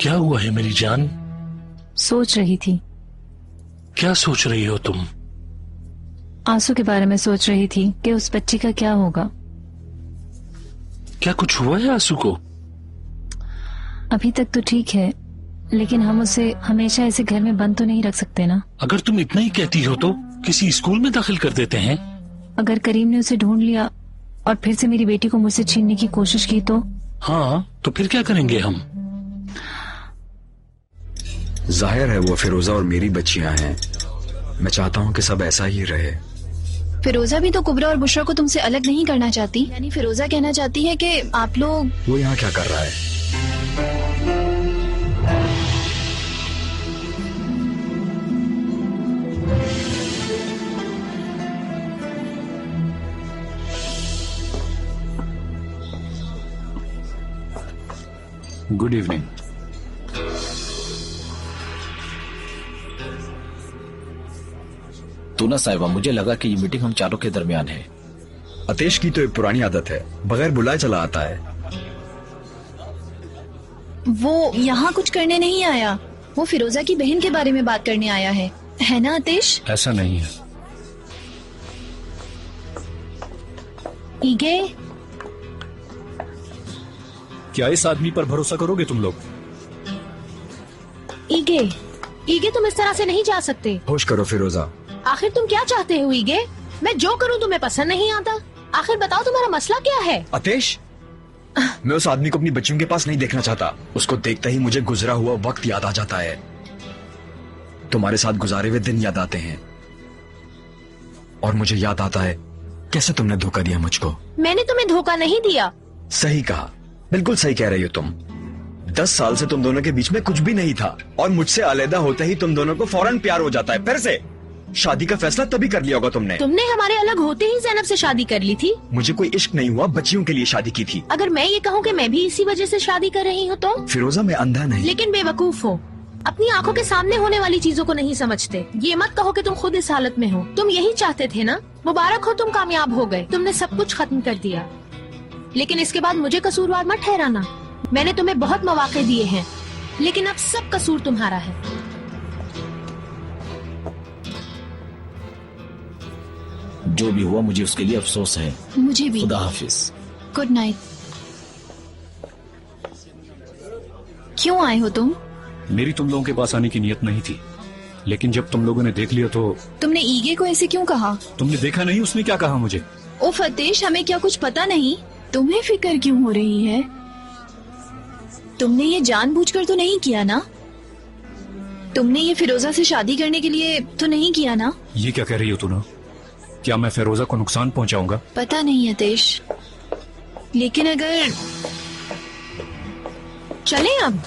क्या हुआ है मेरी जान? सोच रही थी। क्या सोच रही हो तुम? आंसू के बारे में सोच रही थी कि उस बच्ची का क्या होगा। क्या कुछ हुआ है आंसू को? अभी तक तो ठीक है, लेकिन हम उसे हमेशा ऐसे घर में बंद तो नहीं रख सकते ना। अगर तुम इतना ही कहती हो तो किसी स्कूल में दाखिल कर देते हैं। अगर करीम ने उसे ढूंढ लिया और फिर से मेरी बेटी को मुझसे छीनने की कोशिश की तो? हाँ, तो फिर क्या करेंगे हम? जाहिर है वो फिरोजा और मेरी बच्चियां हैं। मैं चाहता हूँ कि सब ऐसा ही रहे। फिरोजा भी तो कुबरा और बुशरा को तुमसे अलग नहीं करना चाहती। यानी फिरोजा कहना चाहती है कि आप लोग। वो यहाँ क्या कर रहा है? Good evening. तो ना साहिबा, मुझे लगा कि ये मीटिंग हम चारों के दरमियान है। अतेश की तो एक पुरानी आदत है, बगैर बुलाए चला आता है। वो यहाँ कुछ करने नहीं आया, वो फिरोजा की बहन के बारे में बात करने आया है ना अतेश? ऐसा नहीं है। ईगे, क्या इस आदमी पर भरोसा करोगे तुम लोग? ईगे तुम इस तरह से नहीं जा सकते। होश करो फिरोजा। आखिर तुम क्या चाहते हो ईगे? मैं जो करूं तुम्हें पसंद नहीं आता। आखिर बताओ तुम्हारा मसला क्या है? अतेश, मैं उस आदमी को अपनी बच्चियों के पास नहीं देखना चाहता। उसको देखते ही मुझे गुजरा हुआ वक्त याद आ जाता है। तुम्हारे साथ गुजारे हुए दिन याद आते हैं और मुझे याद आता है कैसे तुमने धोखा दिया मुझको। मैंने तुम्हें धोखा नहीं दिया। सही कहा, बिल्कुल सही कह रही हो तुम। 10 साल से तुम दोनों के बीच में कुछ भी नहीं था और मुझसे अलग होते ही तुम दोनों को फौरन प्यार हो जाता है। फिर से शादी का फैसला तभी कर लिया होगा तुमने। तुमने हमारे अलग होते ही ज़ैनब से शादी कर ली थी। मुझे कोई इश्क नहीं हुआ, बच्चियों के लिए शादी की थी। अगर मैं ये कहूँ कि मैं भी इसी वजह से शादी कर रही हूँ तो? फिरोजा, मैं अंधा नहीं। लेकिन बेवकूफ हो, अपनी आंखों के सामने होने वाली चीजों को नहीं समझते। ये मत कहो कि तुम खुद इस हालत में हो। तुम यही चाहते थे ना? मुबारक हो, तुम कामयाब हो गए। तुमने सब कुछ खत्म कर दिया, लेकिन इसके बाद मुझे कसूरवार मत ठहराना। मैंने तुम्हें बहुत मौके दिए हैं, लेकिन अब सब कसूर तुम्हारा है। जो भी हुआ मुझे उसके लिए अफसोस है। मुझे भी। खुदा हाफिज। Good night. क्यों आए हो तुम? मेरी तुम लोगों के पास आने की नीयत नहीं थी, लेकिन जब तुम लोगों ने देख लिया तो। तुमने ईगे को ऐसे क्यों कहा? तुमने देखा नहीं उसने क्या कहा मुझे? ओ फतेश, हमें क्या कुछ पता नहीं? तुम्हें फिक्र क्यों हो रही है? तुमने ये जानबूझकर तो नहीं किया ना? तुमने ये फिरोजा से शादी करने के लिए तो नहीं किया ना? ये क्या कह रही हो तू ना? क्या मैं फिरोजा को नुकसान पहुंचाऊंगा? पता नहीं अतेश, लेकिन अगर चलें अब।